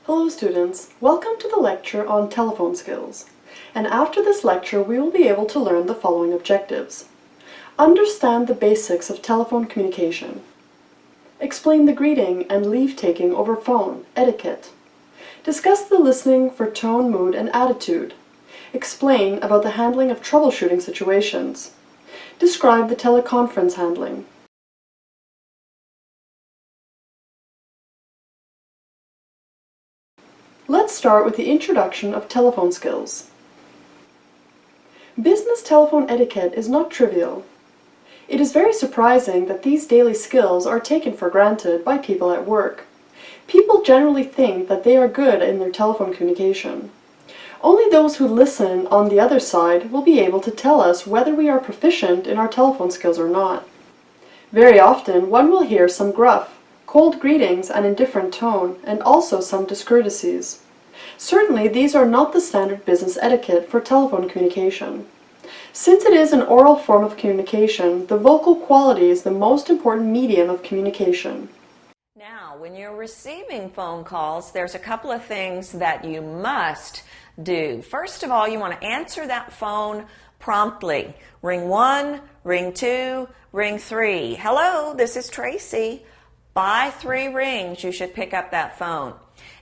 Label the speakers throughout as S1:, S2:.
S1: Hello students, welcome to the lecture on telephone skills. And after this lecture we will be able to learn the following objectives. Understand the basics of telephone communication. Explain the greeting and leave-taking over phone, etiquette. Discuss the listening for tone, mood, and attitude. Explain about the handling of troubleshooting situations. Describe the teleconference handling. Let's start with the introduction of telephone skills. Business telephone etiquette is not trivial. It is very surprising that these daily skills are taken for granted by people at work. People generally think that they are good in their telephone communication. Only those who listen on the other side will be able to tell us whether we are proficient in our telephone skills or not. Very often one will hear some gruff, cold greetings and indifferent tone, and also some discourtesies. Certainly these are not the standard business etiquette for telephone communication. Since it is an oral form of communication, the vocal quality is the most important medium of communication.
S2: Now, when you're receiving phone calls, there's a couple of things that you must do. First of all, you want to answer that phone promptly. Ring 1, ring 2, ring 3. Hello, this is Tracy. By 3 rings, you should pick up that phone.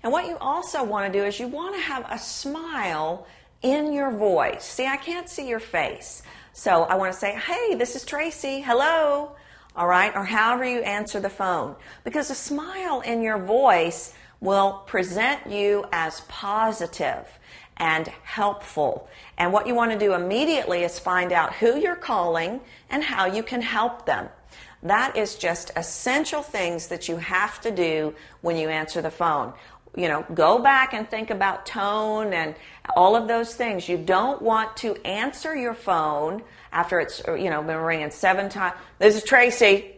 S2: And what you also want to do is you want to have a smile in your voice. See, I can't see your face. So I want to say, hey, this is Tracy. Hello. All right, or however you answer the phone. Because a smile in your voice will present you as positive and helpful. And what you want to do immediately is find out who you're calling and how you can help them. That is just essential things that you have to do when you answer the phone. You know, go back and think about tone and all of those things. You don't want to answer your phone after it's, been ringing 7 times. This is Tracy.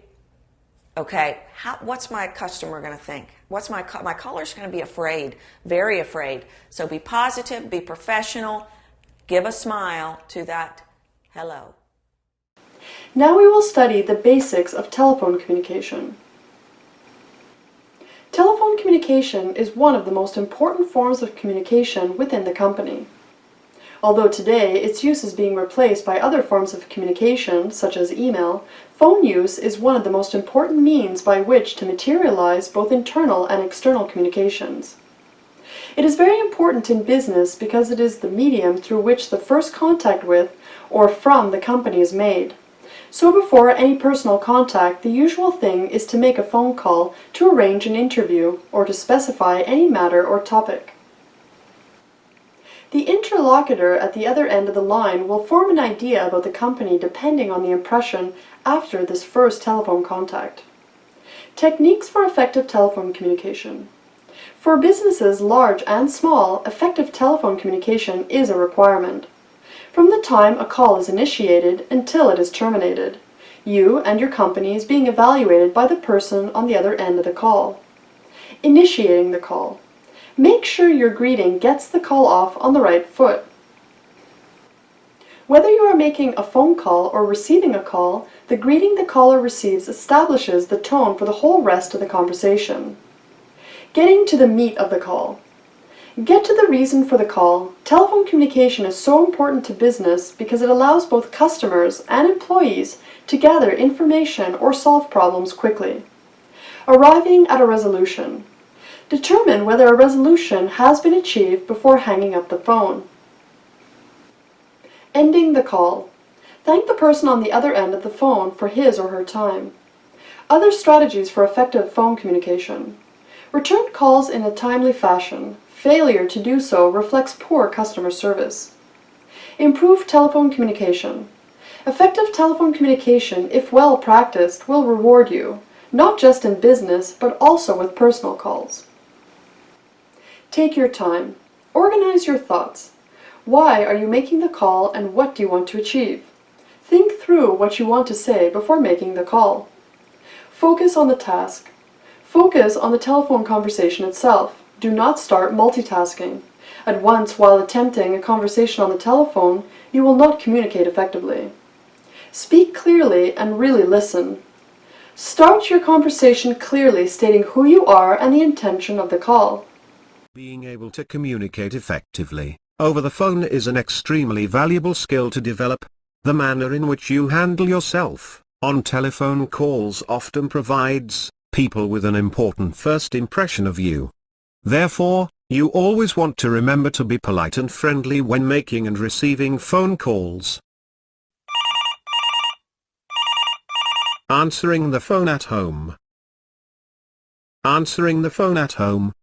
S2: Okay, what's my customer going to think? My caller's going to be afraid, very afraid. So be positive, be professional, give a smile to that hello.
S1: Now we will study the basics of telephone communication. Telephone communication is one of the most important forms of communication within the company. Although today its use is being replaced by other forms of communication, such as email, phone use is one of the most important means by which to materialize both internal and external communications. It is very important in business because it is the medium through which the first contact with or from the company is made. So before any personal contact, the usual thing is to make a phone call to arrange an interview or to specify any matter or topic. The interlocutor at the other end of the line will form an idea about the company depending on the impression after this first telephone contact. Techniques for effective telephone communication. For businesses large and small, effective telephone communication is a requirement. From the time a call is initiated until it is terminated, you and your company is being evaluated by the person on the other end of the call. Initiating the call. Make sure your greeting gets the call off on the right foot. Whether you are making a phone call or receiving a call, the greeting the caller receives establishes the tone for the whole rest of the conversation. Getting to the meat of the call. Get to the reason for the call. Telephone communication is so important to business because it allows both customers and employees to gather information or solve problems quickly. Arriving at a resolution. Determine whether a resolution has been achieved before hanging up the phone. Ending the call. Thank the person on the other end of the phone for his or her time. Other strategies for effective phone communication. Return calls in a timely fashion. Failure to do so reflects poor customer service. Improve telephone communication. Effective telephone communication, if well practiced, will reward you, not just in business, but also with personal calls. Take your time. Organize your thoughts. Why are you making the call and what do you want to achieve? Think through what you want to say before making the call. Focus on the task. Focus on the telephone conversation itself. Do not start multitasking. At once, while attempting a conversation on the telephone, you will not communicate effectively. Speak clearly and really listen. Start your conversation clearly, stating who you are and the intention of the call.
S3: Being able to communicate effectively over the phone is an extremely valuable skill to develop. The manner in which you handle yourself on telephone calls often provides people with an important first impression of you. Therefore, you always want to remember to be polite and friendly when making and receiving phone calls. Answering the phone at home. Answering the phone at home.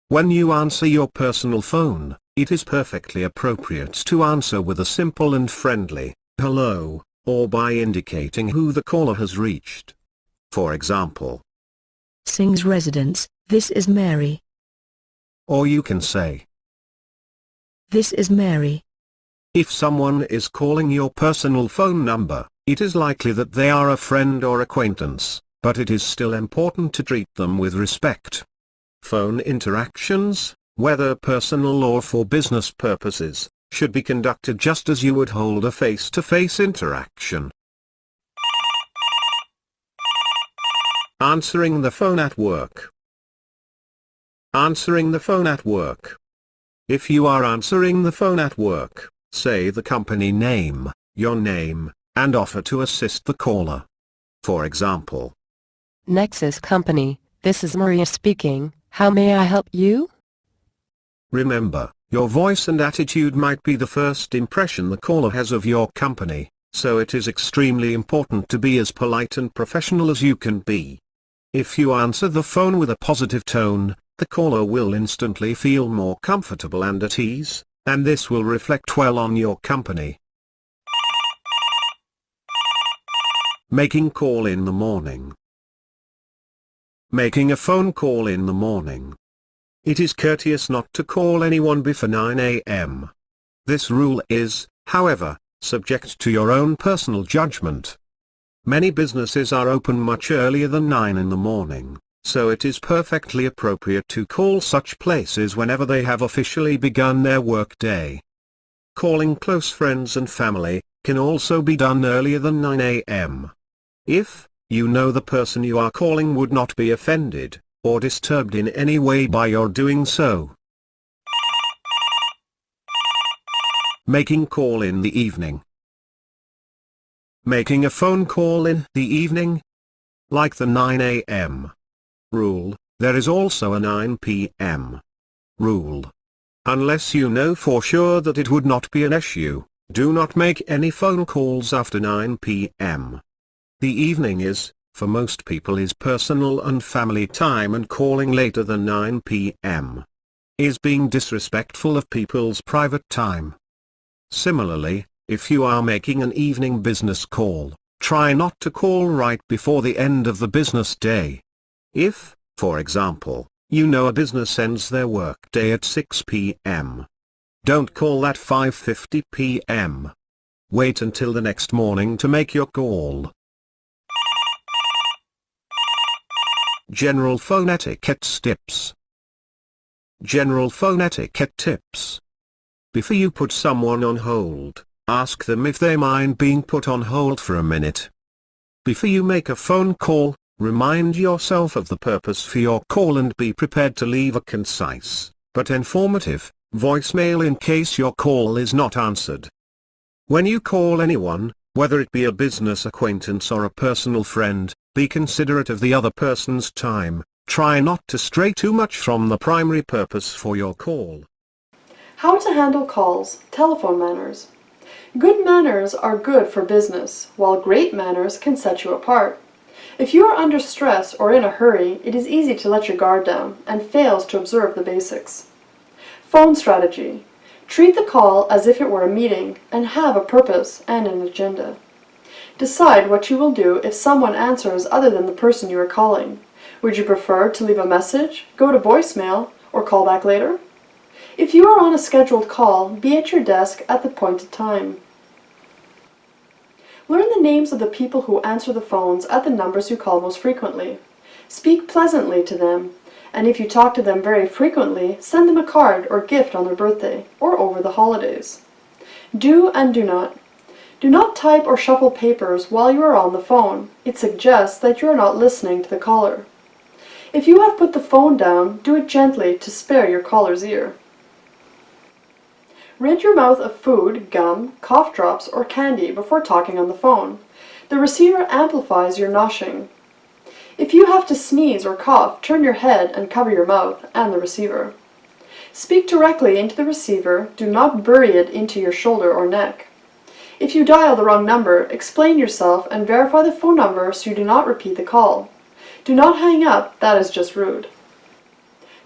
S3: When you answer your personal phone, it is perfectly appropriate to answer with a simple and friendly hello, or by indicating who the caller has reached. For example,
S4: Singh's residence, this is Mary.
S3: Or you can say,
S4: This is Mary.
S3: if someone is calling your personal phone number, it is likely that they are a friend or acquaintance, but it is still important to treat them with respect. Phone interactions, whether personal or for business purposes, should be conducted just as you would hold a face-to-face interaction. Answering the phone at work. Answering the phone at work. If you are answering the phone at work, say the company name, your name, and offer to assist the caller. For example,
S5: Nexus Company, this is Maria speaking, how may I help you?
S3: remember, your voice and attitude might be the first impression the caller has of your company, so it is extremely important to be as polite and professional as you can be. If you answer the phone with a positive tone, the caller will instantly feel more comfortable and at ease, and this will reflect well on your company. Making call in the morning. Making a phone call in the morning. It is courteous not to call anyone before 9 a.m. This rule is, however, subject to your own personal judgment. Many businesses are open much earlier than 9 in the morning, so it is perfectly appropriate to call such places whenever they have officially begun their work day. Calling close friends and family can also be done earlier than 9 a.m. If you know the person you are calling would not be offended or disturbed in any way by your doing so. Making call in the evening. Making a phone call in the evening. Like the 9 a.m. rule, there is also a 9 p.m. rule. Unless you know for sure that it would not be an issue, do not make any phone calls after 9 p.m. The evening is, for most people, is personal and family time, and calling later than 9 p.m. is being disrespectful of people's private time. Similarly, if you are making an evening business call, try not to call right before the end of the business day. If, for example, you know a business ends their workday at 6 p.m., don't call at 5:50 p.m. Wait until the next morning to make your call. General phone etiquette tips. General phone etiquette tips. Before you put someone on hold, ask them if they mind being put on hold for a minute. Before you make a phone call, remind yourself of the purpose for your call and be prepared to leave a concise, but informative, voicemail in case your call is not answered. When you call anyone, whether it be a business acquaintance or a personal friend, be considerate of the other person's time. Try not to stray too much from the primary purpose for your call.
S1: How to handle calls, telephone manners. Good manners are good for business, while great manners can set you apart. If you are under stress or in a hurry, it is easy to let your guard down and fails to observe the basics. Phone strategy. Treat the call as if it were a meeting and have a purpose and an agenda. Decide what you will do if someone answers other than the person you are calling. Would you prefer to leave a message, go to voicemail, or call back later? If you are on a scheduled call, be at your desk at the appointed time. Learn the names of the people who answer the phones at the numbers you call most frequently. Speak pleasantly to them, and if you talk to them very frequently, send them a card or gift on their birthday or over the holidays. Do and do not. Do not type or shuffle papers while you are on the phone. It suggests that you are not listening to the caller. If you have put the phone down, do it gently to spare your caller's ear. Rid your mouth of food, gum, cough drops, or candy before talking on the phone. The receiver amplifies your noshing. If you have to sneeze or cough, turn your head and cover your mouth and the receiver. Speak directly into the receiver, do not bury it into your shoulder or neck. If you dial the wrong number, explain yourself and verify the phone number so you do not repeat the call. Do not hang up, that is just rude.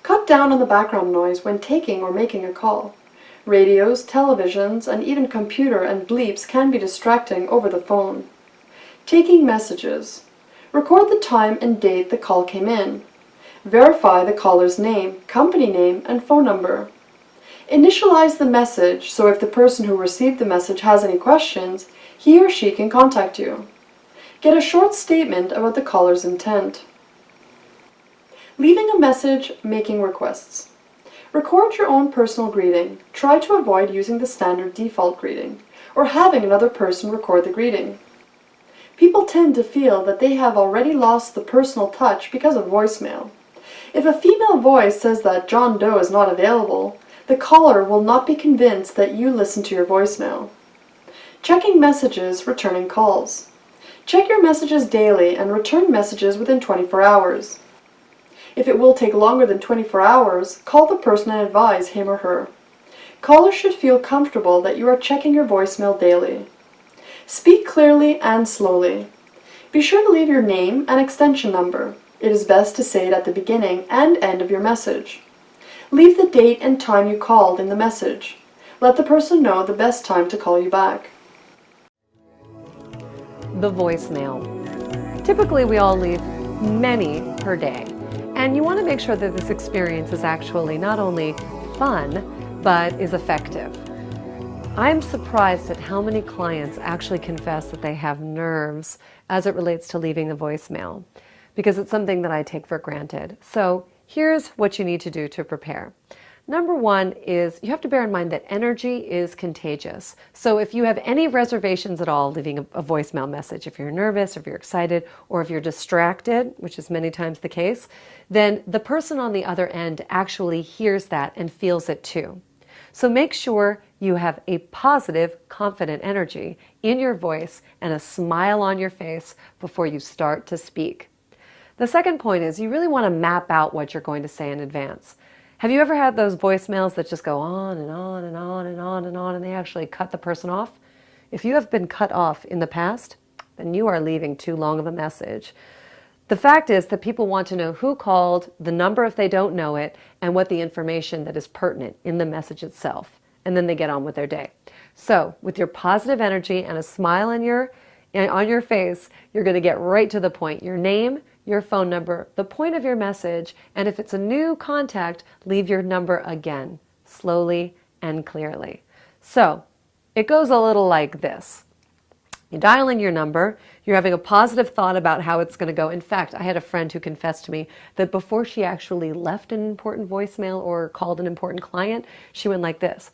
S1: Cut down on the background noise when taking or making a call. Radios, televisions, and even computer and bleeps can be distracting over the phone. Taking messages. Record the time and date the call came in. Verify the caller's name, company name, and phone number. Initialize the message so if the person who received the message has any questions, he or she can contact you. Get a short statement about the caller's intent. Leaving a message, making requests. Record your own personal greeting. Try to avoid using the standard default greeting, or having another person record the greeting. People tend to feel that they have already lost the personal touch because of voicemail. If a female voice says that John Doe is not available, the caller will not be convinced that you listen to your voicemail. Checking messages, returning calls. Check your messages daily and return messages within 24 hours. If it will take longer than 24 hours, call the person and advise him or her. Callers should feel comfortable that you are checking your voicemail daily. Speak clearly and slowly. Be sure to leave your name and extension number. It is best to say it at the beginning and end of your message. Leave the date and time you called in the message. Let the person know the best time to call you back.
S6: The voicemail. Typically, we all leave many per day. And you want to make sure that this experience is actually not only fun, but is effective. I'm surprised at how many clients actually confess that they have nerves as it relates to leaving a voicemail, because it's something that I take for granted. So here's what you need to do to prepare. Number one is you have to bear in mind that energy is contagious. So if you have any reservations at all leaving a voicemail message, if you're nervous, if you're excited, or if you're distracted, which is many times the case, then the person on the other end actually hears that and feels it too. So make sure you have a positive, confident energy in your voice and a smile on your face before you start to speak. The second point is you really want to map out what you're going to say in advance. Have you ever had those voicemails that just go on and on and on and on and on and they actually cut the person off? If you have been cut off in the past, then you are leaving too long of a message. The fact is that people want to know who called, the number if they don't know it, and what the information that is pertinent in the message itself. And then they get on with their day. So with your positive energy and a smile on your face, you're going to get right to the point. Your name, your phone number, the point of your message, and if it's a new contact, leave your number again, slowly and clearly. So it goes a little like this. You're dialing your number, you're having a positive thought about how it's going to go. In fact, I had a friend who confessed to me that before she actually left an important voicemail or called an important client, she went like this.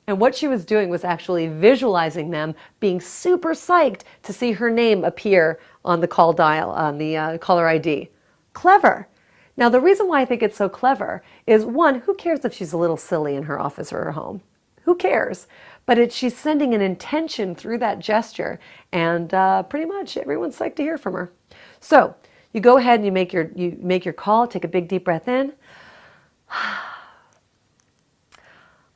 S6: And what she was doing was actually visualizing them being super psyched to see her name appear on the call dial, on the caller ID. Clever. Now, the reason why I think it's so clever is, one, who cares if she's a little silly in her office or her home? Who cares? But she's sending an intention through that gesture, and pretty much everyone's psyched to hear from her. So you go ahead and you make your call. Take a big deep breath in.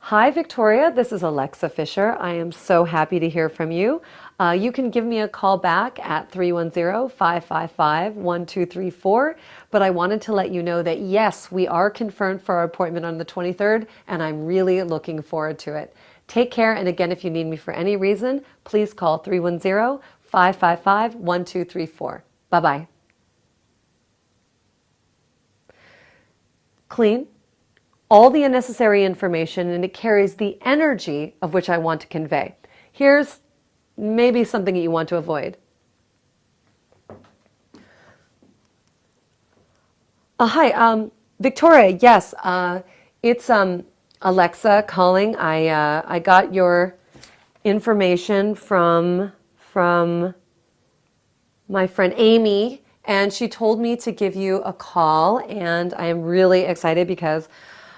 S6: Hi, Victoria. This is Alexa Fisher. I am so happy to hear from you. You can give me a call back at 310-555-1234. But I wanted to let you know that, yes, we are confirmed for our appointment on the 23rd, and I'm really looking forward to it. Take care. And again, if you need me for any reason, please call 310-555-1234. Bye-bye. Clean all the unnecessary information, and it carries the energy of which I want to convey. Here's maybe something that you want to avoid. Hi, Victoria. Yes, it's Alexa calling. I got your information from my friend Amy, and she told me to give you a call, and I am really excited because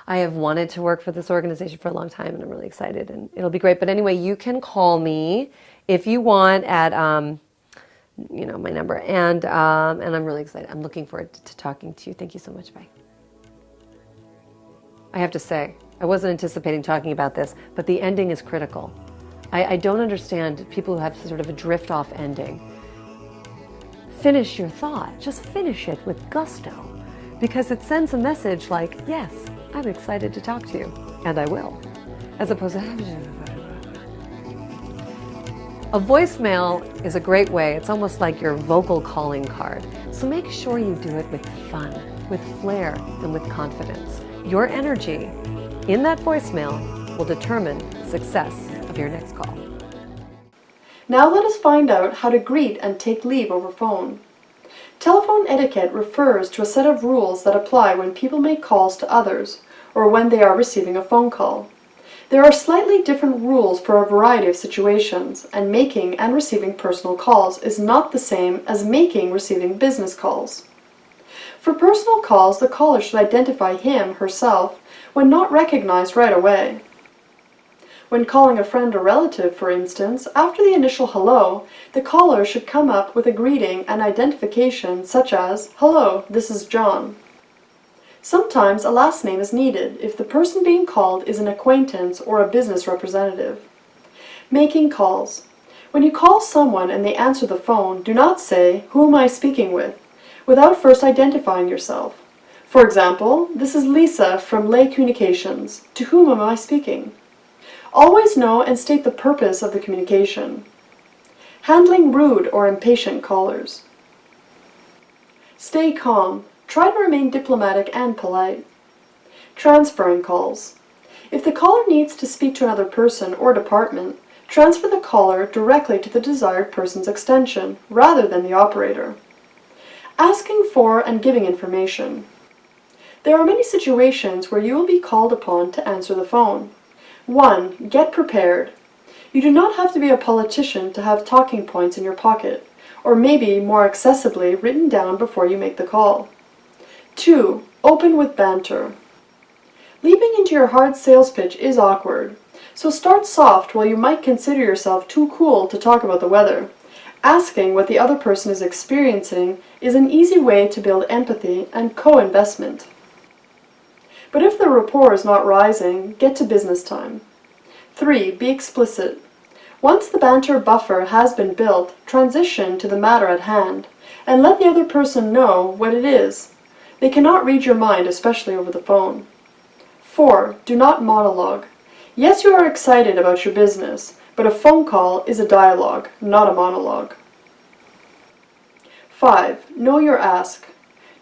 S6: I have wanted to work for this organization for a long time, and I'm really excited, and it'll be great. But anyway, you can call me if you want at my number, and I'm really excited. I'm looking forward to talking to you. Thank you so much. Bye. I have to say, I wasn't anticipating talking about this, but the ending is critical. I don't understand people who have sort of a drift-off ending. Finish your thought. Just finish it with gusto, because it sends a message like, yes, I'm excited to talk to you, and I will, as opposed to a voicemail is a great way. It's almost like your vocal calling card. So make sure you do it with fun, with flair, and with confidence. Your energy in that voicemail will determine the success of your next call.
S1: Now let us find out how to greet and take leave over phone. Telephone etiquette refers to a set of rules that apply when people make calls to others or when they are receiving a phone call. There are slightly different rules for a variety of situations, and making and receiving personal calls is not the same as receiving business calls. For personal calls, the caller should identify him/herself when not recognized right away. When calling a friend or relative, for instance, after the initial hello, the caller should come up with a greeting and identification such as, "Hello, this is John." Sometimes a last name is needed if the person being called is an acquaintance or a business representative. Making calls. When you call someone and they answer the phone, do not say, "Who am I speaking with?" without first identifying yourself. For example, "This is Lisa from Lay Communications. To whom am I speaking?" Always know and state the purpose of the communication. Handling rude or impatient callers. Stay calm. Try to remain diplomatic and polite. Transferring calls. If the caller needs to speak to another person or department, transfer the caller directly to the desired person's extension rather than the operator. Asking for and giving information. There are many situations where you will be called upon to answer the phone. 1. Get prepared. You do not have to be a politician to have talking points in your pocket, or maybe more accessibly written down before you make the call. 2. Open with banter. Leaping into your hard sales pitch is awkward, so start soft while you might consider yourself too cool to talk about the weather. Asking what the other person is experiencing is an easy way to build empathy and co-investment. But if the rapport is not rising, get to business time. 3. Be explicit. Once the banter buffer has been built, transition to the matter at hand, and let the other person know what it is. They cannot read your mind, especially over the phone. 4. Do not monologue. Yes, you are excited about your business, but a phone call is a dialogue, not a monologue. 5. Know your ask.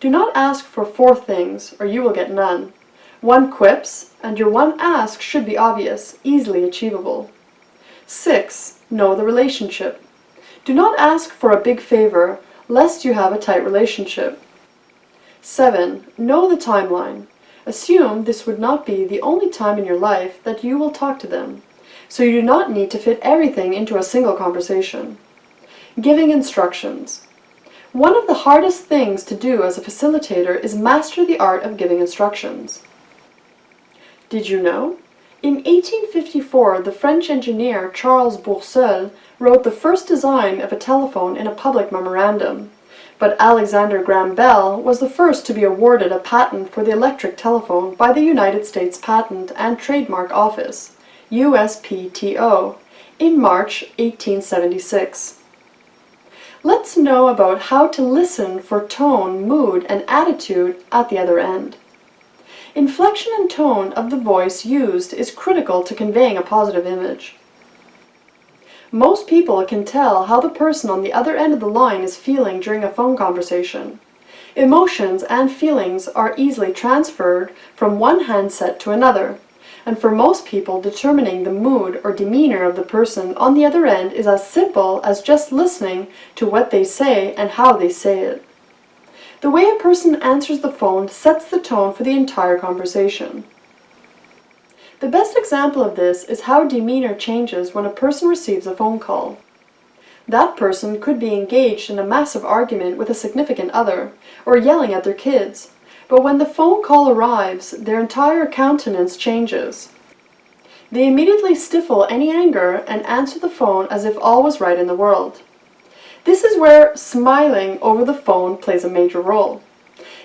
S1: Do not ask for 4 things, or you will get none. 1 quips, and your 1 ask should be obvious, easily achievable. 6. Know the relationship. Do not ask for a big favor, lest you have a tight relationship. 7. Know the timeline. Assume this would not be the only time in your life that you will talk to them, so you do not need to fit everything into a single conversation. Giving instructions. One of the hardest things to do as a facilitator is master the art of giving instructions. Did you know? In 1854, the French engineer Charles Bourseul wrote the first design of a telephone in a public memorandum. But Alexander Graham Bell was the first to be awarded a patent for the electric telephone by the United States Patent and Trademark Office, USPTO, in March 1876. Let's know about how to listen for tone, mood, and attitude at the other end. Inflection and tone of the voice used is critical to conveying a positive image. Most people can tell how the person on the other end of the line is feeling during a phone conversation. Emotions and feelings are easily transferred from one handset to another, and for most people, determining the mood or demeanor of the person on the other end is as simple as just listening to what they say and how they say it. The way a person answers the phone sets the tone for the entire conversation. The best example of this is how demeanor changes when a person receives a phone call. That person could be engaged in a massive argument with a significant other, or yelling at their kids, but when the phone call arrives, their entire countenance changes. They immediately stifle any anger and answer the phone as if all was right in the world. This is where smiling over the phone plays a major role.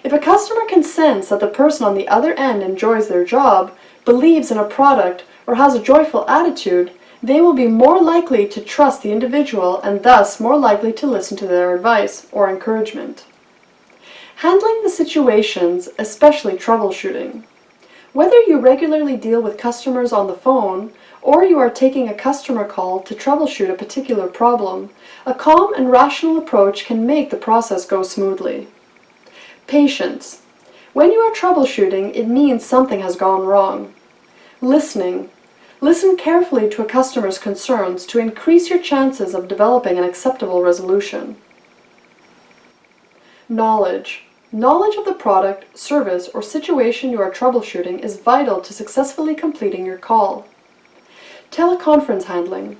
S1: If a customer can sense that the person on the other end enjoys their job, believes in a product, or has a joyful attitude, they will be more likely to trust the individual and thus more likely to listen to their advice or encouragement. Handling the situations, especially troubleshooting. Whether you regularly deal with customers on the phone or you are taking a customer call to troubleshoot a particular problem, a calm and rational approach can make the process go smoothly. Patience. When you are troubleshooting, it means something has gone wrong. Listening. Listen carefully to a customer's concerns to increase your chances of developing an acceptable resolution. Knowledge. Knowledge of the product, service, or situation you are troubleshooting is vital to successfully completing your call. Teleconference handling.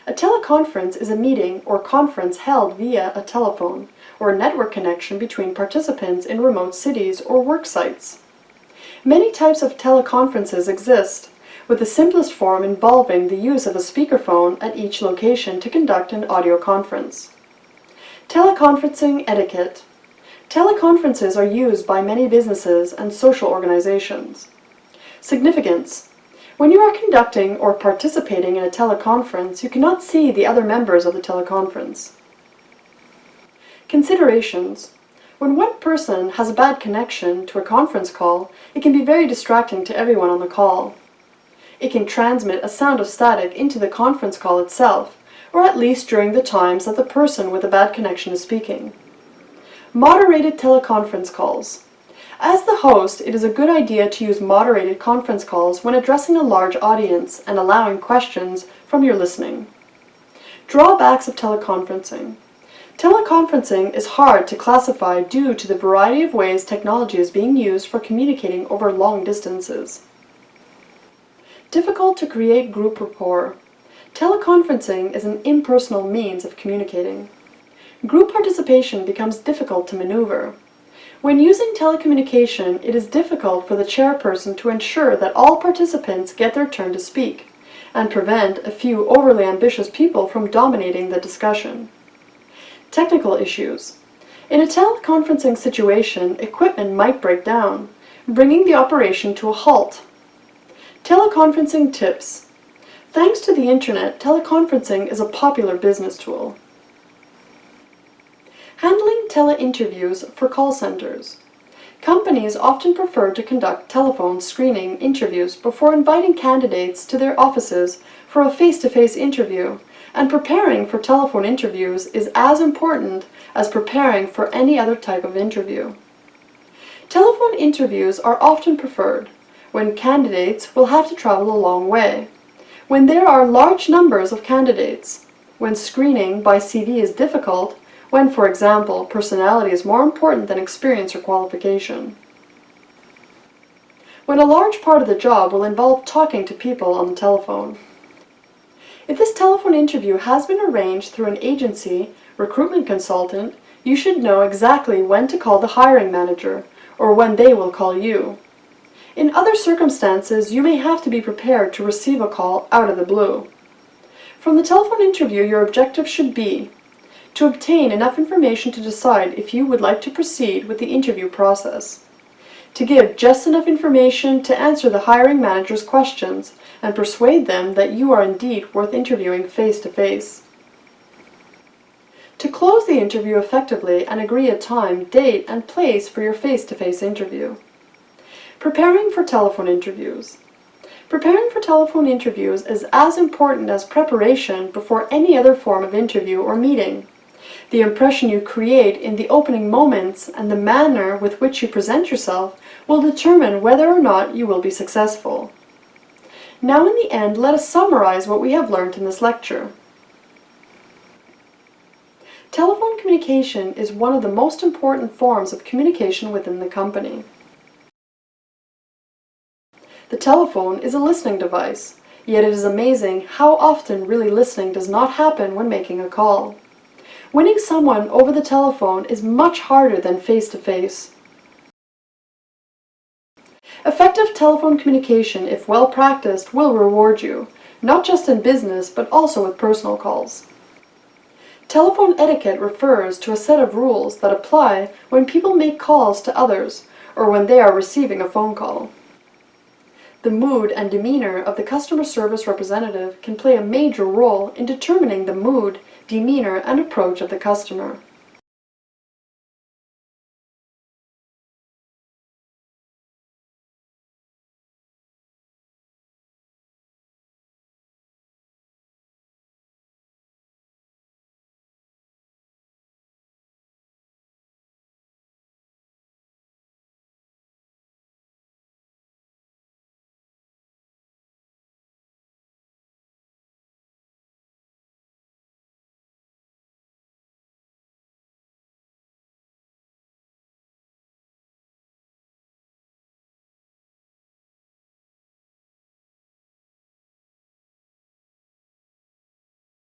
S1: A teleconference is a meeting or conference held via a telephone or a network connection between participants in remote cities or work sites. Many types of teleconferences exist, with the simplest form involving the use of a speakerphone at each location to conduct an audio conference. Teleconferencing etiquette. Teleconferences are used by many businesses and social organizations. Significance. When you are conducting or participating in a teleconference, you cannot see the other members of the teleconference. Considerations. When one person has a bad connection to a conference call, it can be very distracting to everyone on the call. It can transmit a sound of static into the conference call itself, or at least during the times that the person with a bad connection is speaking. Moderated teleconference calls. As the host, it is a good idea to use moderated conference calls when addressing a large audience and allowing questions from your listening. Drawbacks of teleconferencing. Teleconferencing is hard to classify due to the variety of ways technology is being used for communicating over long distances. Difficult to create group rapport. Teleconferencing is an impersonal means of communicating. Group participation becomes difficult to maneuver. When using telecommunication, it is difficult for the chairperson to ensure that all participants get their turn to speak, and prevent a few overly ambitious people from dominating the discussion. Technical issues. In a teleconferencing situation, equipment might break down, bringing the operation to a halt. Teleconferencing tips. Thanks to the internet, teleconferencing is a popular business tool. Handling tele-interviews for call centers. Companies often prefer to conduct telephone screening interviews before inviting candidates to their offices for a face-to-face interview, and preparing for telephone interviews is as important as preparing for any other type of interview. Telephone interviews are often preferred when candidates will have to travel a long way, when there are large numbers of candidates, when screening by CV is difficult, when, for example, personality is more important than experience or qualification. When a large part of the job will involve talking to people on the telephone. If this telephone interview has been arranged through an agency, recruitment consultant, you should know exactly when to call the hiring manager, or when they will call you. In other circumstances, you may have to be prepared to receive a call out of the blue. From the telephone interview, your objective should be to obtain enough information to decide if you would like to proceed with the interview process, to give just enough information to answer the hiring manager's questions and persuade them that you are indeed worth interviewing face-to-face, to close the interview effectively and agree a time, date, and place for your face-to-face interview. Preparing for telephone interviews. Preparing for telephone interviews is as important as preparation before any other form of interview or meeting. The impression you create in the opening moments and the manner with which you present yourself will determine whether or not you will be successful. Now in the end, let us summarize what we have learned in this lecture. Telephone communication is one of the most important forms of communication within the company. The telephone is a listening device. Yet it is amazing how often really listening does not happen when making a call. Winning someone over the telephone is much harder than face-to-face. Effective telephone communication, if well practiced, will reward you, not just in business but also with personal calls. Telephone etiquette refers to a set of rules that apply when people make calls to others or when they are receiving a phone call. The mood and demeanor of the customer service representative can play a major role in determining the mood, demeanor, and approach of the customer.